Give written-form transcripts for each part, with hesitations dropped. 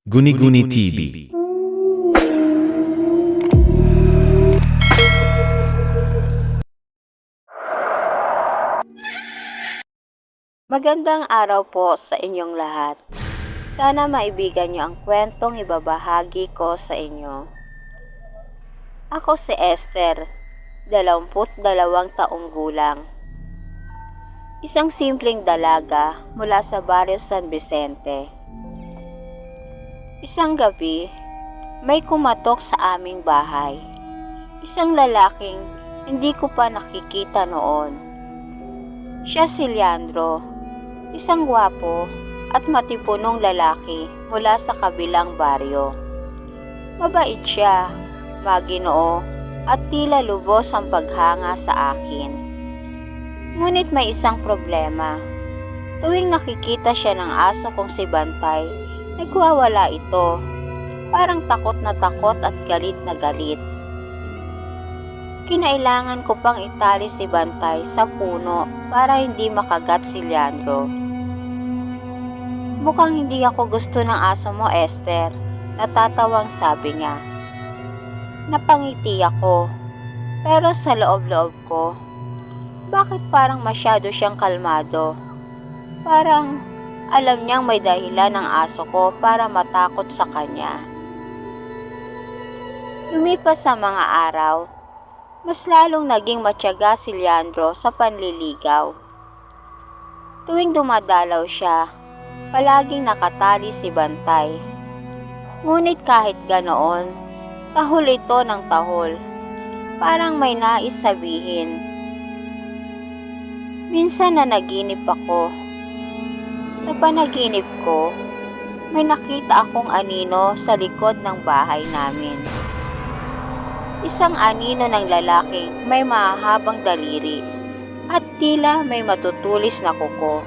Guni-Guni TV. Magandang araw po sa inyong lahat. Sana maibigan niyo ang kwentong ibabahagi ko sa inyo. Ako si Esther, 22 taong gulang. Isang simpleng dalaga mula sa Barrio San Vicente. Isang gabi, may kumatok sa aming bahay. Isang lalaking hindi ko pa nakikita noon. Siya si Leandro, isang gwapo at matipunong lalaki mula sa kabilang baryo. Mabait siya, maginoo at tila lubos ang paghanga sa akin. Ngunit may isang problema. Tuwing nakikita siya ng aso kong si Bantay, nagwawala ito, parang takot at galit na galit. Kinailangan ko pang itali si Bantay sa puno para hindi makagat si Leandro. Mukhang hindi ako gusto ng aso mo, Esther, natatawang sabi niya. Napangiti ako, pero sa loob-loob ko, bakit parang masyado siyang kalmado? Parang alam niyang may dahilan ng aso ko para matakot sa kanya. Lumipas sa mga araw, mas lalong naging matyaga si Leandro sa panliligaw. Tuwing dumadalaw siya, palaging nakatali si Bantay. Ngunit kahit ganoon, tahol ito ng tahol. Parang may nais sabihin. Minsan na naginip ako. Sa panaginip ko, may nakita akong anino sa likod ng bahay namin. Isang anino ng lalaking may mahahabang daliri at tila may matutulis na kuko.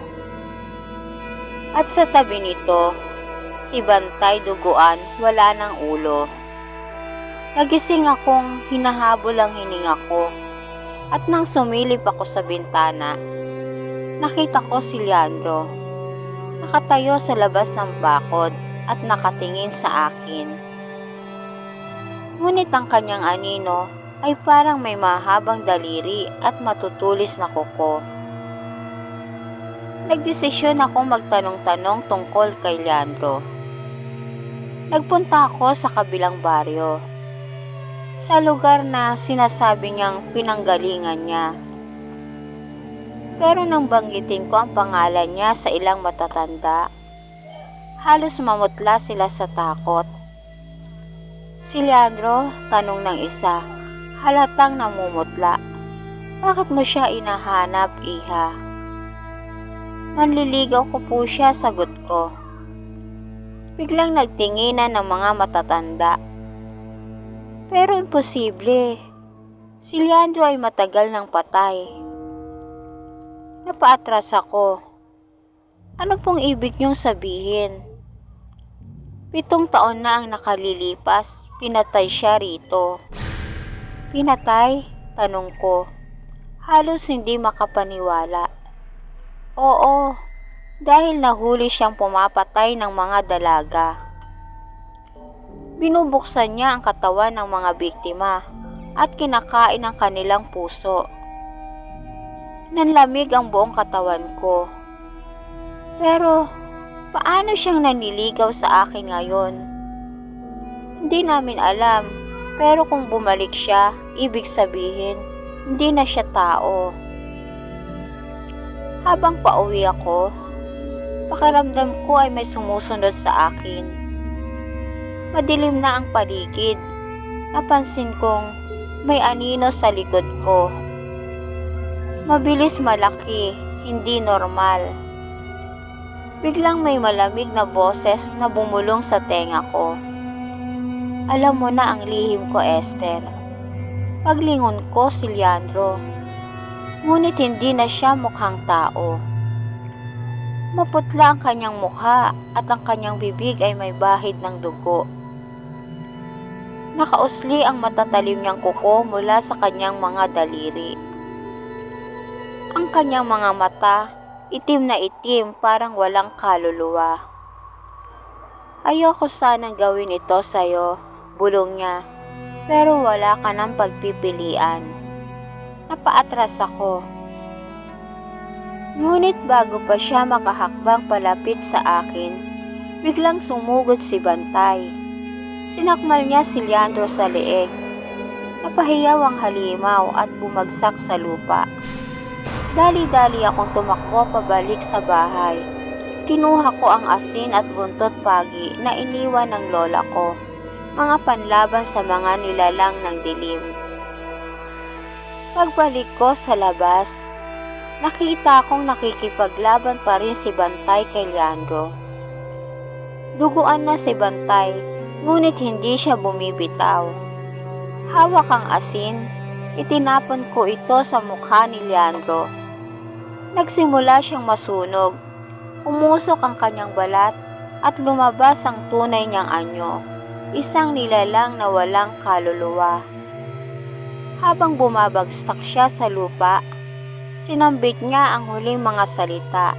At sa tabi nito, si Bantay duguan, wala ng ulo. Nagising akong hinahabol ang hininga ko at nang sumilip ako sa bintana, nakita ko si Leandro. Nakatayo sa labas ng bakod at nakatingin sa akin. Ngunit ang kanyang anino ay parang may mahabang daliri at matutulis na kuko. Nagdesisyon akong magtanong-tanong tungkol kay Leandro. Nagpunta ako sa kabilang baryo, sa lugar na sinasabi niyang pinanggalingan niya. Pero nang banggitin ko ang pangalan niya sa ilang matatanda, halos mamutla sila sa takot. Si Leandro, tanong ng isa, halatang namumutla. Bakit mo siya inahanap, iha? Manliligaw ko po siya, sagot ko. Biglang nagtinginan ng mga matatanda. Pero imposible. Si Leandro ay matagal nang patay. Napaatras ako. Ano pong ibig niyong sabihin? 7 taon na ang nakalilipas, pinatay siya rito. Pinatay? Tanong ko. Halos hindi makapaniwala. Oo, dahil nahuli siyang pumapatay ng mga dalaga. Binubuksan niya ang katawan ng mga biktima at kinakain ang kanilang puso. Nanlamig ang buong katawan ko. Pero, paano siyang nanliligaw sa akin ngayon? Hindi namin alam, pero kung bumalik siya, ibig sabihin, hindi na siya tao. Habang pauwi ako, pakiramdam ko ay may sumusunod sa akin. Madilim na ang paligid. Napansin kong may anino sa likod ko. Mabilis malaki, hindi normal. Biglang may malamig na boses na bumulong sa tenga ko. Alam mo na ang lihim ko, Esther. Paglingon ko si Leandro. Ngunit hindi na siya mukhang tao. Maputla ang kanyang mukha at ang kanyang bibig ay may bahid ng dugo. Nakausli ang matatalim niyang kuko mula sa kanyang mga daliri. Ang kanyang mga mata, itim na itim, parang walang kaluluwa. Ayoko sanang gawin ito sa'yo, bulong niya. Pero wala ka ng pagpipilian. Napaatras ako. Ngunit bago pa siya makahakbang palapit sa akin, biglang sumugod si Bantay. Sinakmal niya si Leandro sa leeg. Napahiyaw ang halimaw at bumagsak sa lupa. Dali-dali akong tumakbo pabalik sa bahay. Kinuha ko ang asin at buntot pagi na iniwan ng lola ko, mga panlaban sa mga nilalang ng dilim. Pagbalik ko sa labas, nakita kong nakikipaglaban pa rin si Bantay kay Leandro. Duguan na si Bantay, ngunit hindi siya bumibitaw. Hawak ang asin, itinapon ko ito sa mukha ni Leandro. Nagsimula siyang masunog, umusok ang kanyang balat at lumabas ang tunay niyang anyo, isang nilalang na walang kaluluwa. Habang bumabagsak siya sa lupa, sinambit niya ang huling mga salita.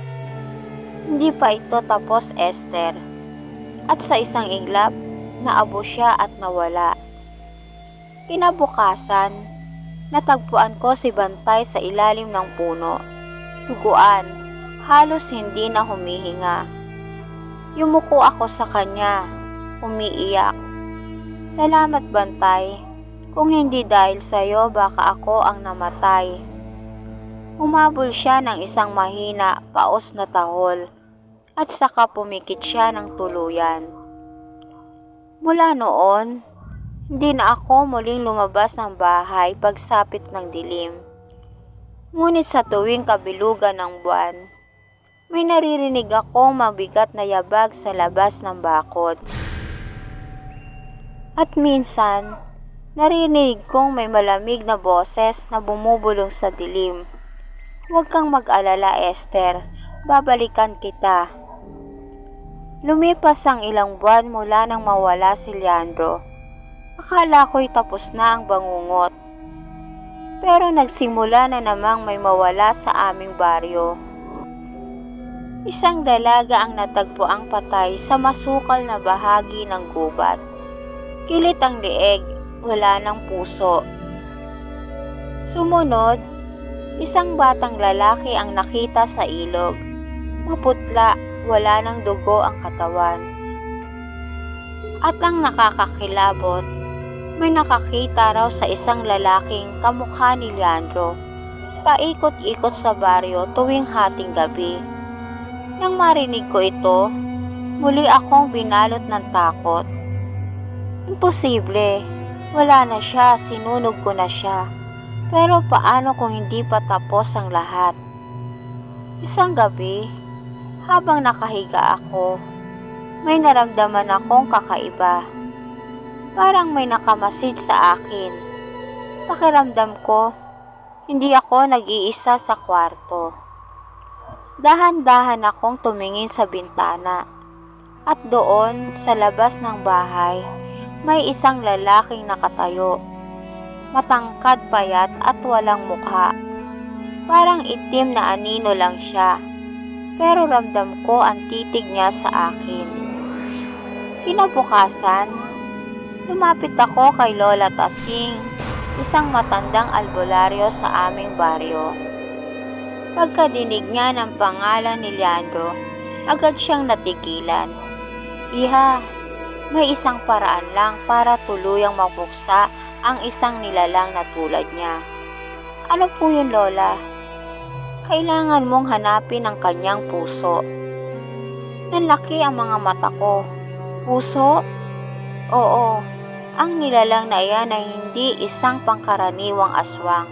Hindi pa ito tapos, Esther. At sa isang iglap, naabo siya at nawala. Kinabukasan, natagpuan ko si Bantay sa ilalim ng puno. Duguan, halos hindi na humihinga. Yumuko ako sa kanya, umiiyak. Salamat, Bantay. Kung hindi dahil sa'yo, baka ako ang namatay. Humabol siya ng isang mahina, paos na tahol, at saka pumikit siya ng tuluyan. Mula noon, hindi na ako muling lumabas ng bahay pagsapit ng dilim. Ngunit sa tuwing kabilugan ng buwan, may naririnig akong mabigat na yabag sa labas ng bakod. At minsan, narinig kong may malamig na boses na bumubulong sa dilim. Huwag kang mag-alala, Esther. Babalikan kita. Lumipas ang ilang buwan mula nang mawala si Leandro. Akala ko'y tapos na ang bangungot. Pero nagsimula na namang may mawala sa aming baryo. Isang dalaga ang natagpuang patay sa masukal na bahagi ng gubat. Kilit ang leeg, wala ng puso. Sumunod, isang batang lalaki ang nakita sa ilog. Maputla, wala ng dugo ang katawan. At ang nakakakilabot, may nakakita raw sa isang lalaking kamukha ni Leandro, paikot-ikot sa baryo tuwing hating gabi. Nang marinig ko ito, muli akong binalot ng takot. Imposible, wala na siya, sinunog ko na siya. Pero paano kung hindi pa tapos ang lahat? Isang gabi, habang nakahiga ako, may naramdaman akong kakaiba. Parang may nakamasid sa akin. Pakiramdam ko, hindi ako nag-iisa sa kwarto. Dahan-dahan akong tumingin sa bintana. At doon, sa labas ng bahay, may isang lalaking nakatayo. Matangkad, payat at walang mukha. Parang itim na anino lang siya. Pero ramdam ko ang titig niya sa akin. Kinabukasan, lumapit ako kay Lola Tasing, isang matandang albularyo sa aming baryo. Pagkadinig niya ng pangalan ni Leandro, agad siyang natigilan. Iha, may isang paraan lang para tuluyang mapuksa ang isang nilalang na tulad niya. Ano po yun, Lola? Kailangan mong hanapin ang kanyang puso. Nanlaki ang mga mata ko. Puso? Oo, ang nilalang na iyan ay hindi isang pangkaraniwang aswang.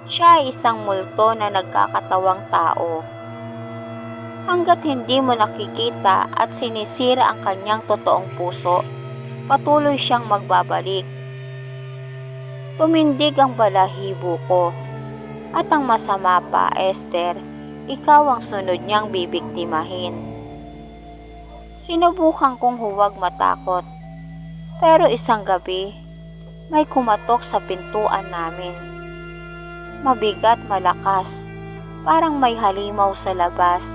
Siya ay isang multo na nagkakatawang tao. Hanggat hindi mo nakikita at sinisira ang kanyang totoong puso, patuloy siyang magbabalik. Tumindig ang balahibo ko. At ang masama pa, Esther, ikaw ang sunod niyang bibiktimahin. Sinubukan kong huwag matakot. Pero isang gabi, may kumatok sa pintuan namin. Mabigat, malakas, parang may halimaw sa labas.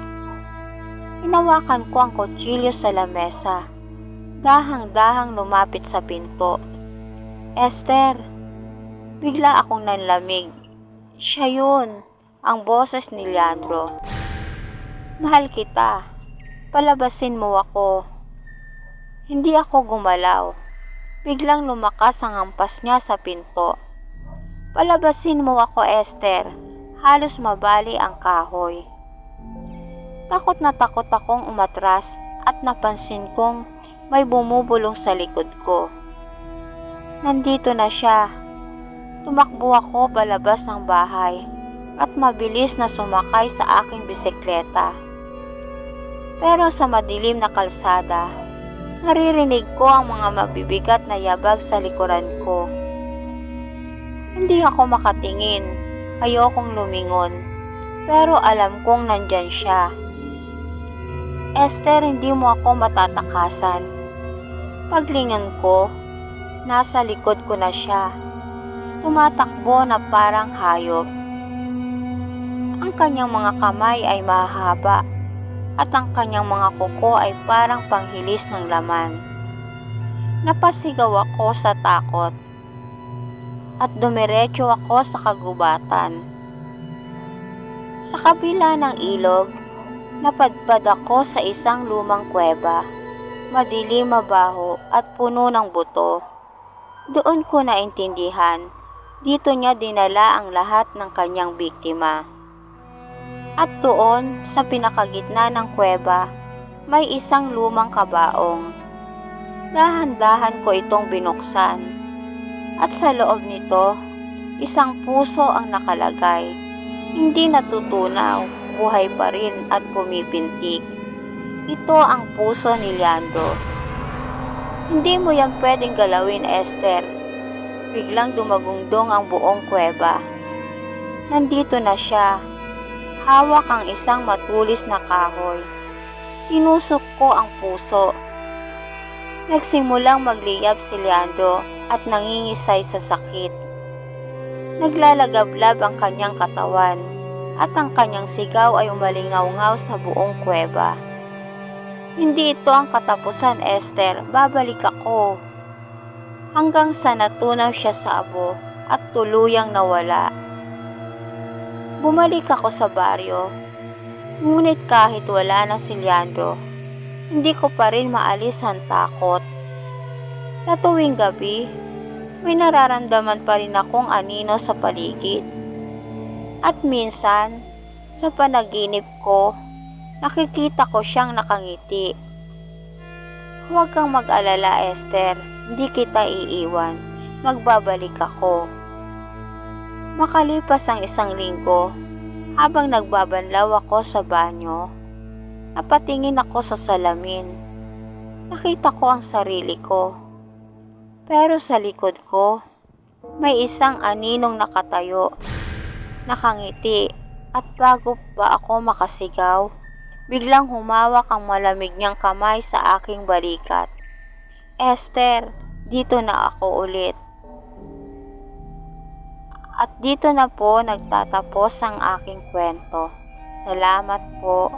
Hinawakan ko ang kutsilyo sa lamesa. Dahang-dahang lumapit sa pinto. Esther, bigla akong nanlamig. Siya yun, ang boses ni Leandro. Mahal kita, palabasin mo ako. Hindi ako gumalaw. Biglang lumakas ang hampas niya sa pinto. Palabasin mo ako, Esther. Halos mabali ang kahoy. Takot na takot akong umatras at napansin kong may bumubulong sa likod ko. Nandito na siya. Tumakbo ako palabas ng bahay at mabilis na sumakay sa aking bisikleta. Pero sa madilim na kalsada, naririnig ko ang mga mabibigat na yabag sa likuran ko. Hindi ako makatingin, ayokong lumingon, pero alam kong nandyan siya. Esther, hindi mo ako matatakasan. Paglingon ko, nasa likod ko na siya. Tumatakbo na parang hayop. Ang kanyang mga kamay ay mahaba at ang kanyang mga kuko ay parang panghilis ng laman. Napasigaw ako sa takot at dumiretso ako sa kagubatan. Sa kabila ng ilog, napadpad ako sa isang lumang kuweba, madilim, mabaho at puno ng buto. Doon ko naintindihan, dito niya dinala ang lahat ng kanyang biktima. At doon, sa pinakagitna ng kuweba, may isang lumang kabaong. Dahan-dahan ko itong binuksan. At sa loob nito, isang puso ang nakalagay. Hindi natutunaw, buhay pa rin at pumipintig. Ito ang puso ni Leandro. Hindi mo yan pwedeng galawin, Esther. Biglang dumagungdong ang buong kuweba. Nandito na siya. Hawak ang isang matulis na kahoy. Tinusok ko ang puso. Nagsimulang magliyab si Leandro at nangingisay sa sakit. Naglalagablab ang kanyang katawan at ang kanyang sigaw ay umalingaw-ngaw sa buong kuweba. Hindi ito ang katapusan, Esther. Babalik ako. Hanggang sa natunaw siya sa abo at tuluyang nawala. Bumalik ako sa baryo. Ngunit kahit wala na si Leandro, hindi ko pa rin maalis ang takot. Sa tuwing gabi, may nararamdaman pa rin akong anino sa paligid. At minsan, sa panaginip ko, nakikita ko siyang nakangiti. Huwag kang mag-alala, Esther. Hindi kita iiwan. Magbabalik ako. Makalipas ang isang linggo, habang nagbabanlaw ako sa banyo, napatingin ako sa salamin. Nakita ko ang sarili ko. Pero sa likod ko, may isang aninong nakatayo, nakangiti, at bago pa ako makasigaw, biglang humawak ang malamig niyang kamay sa aking balikat. Esther, dito na ako ulit. At dito na po nagtatapos ang aking kwento. Salamat po.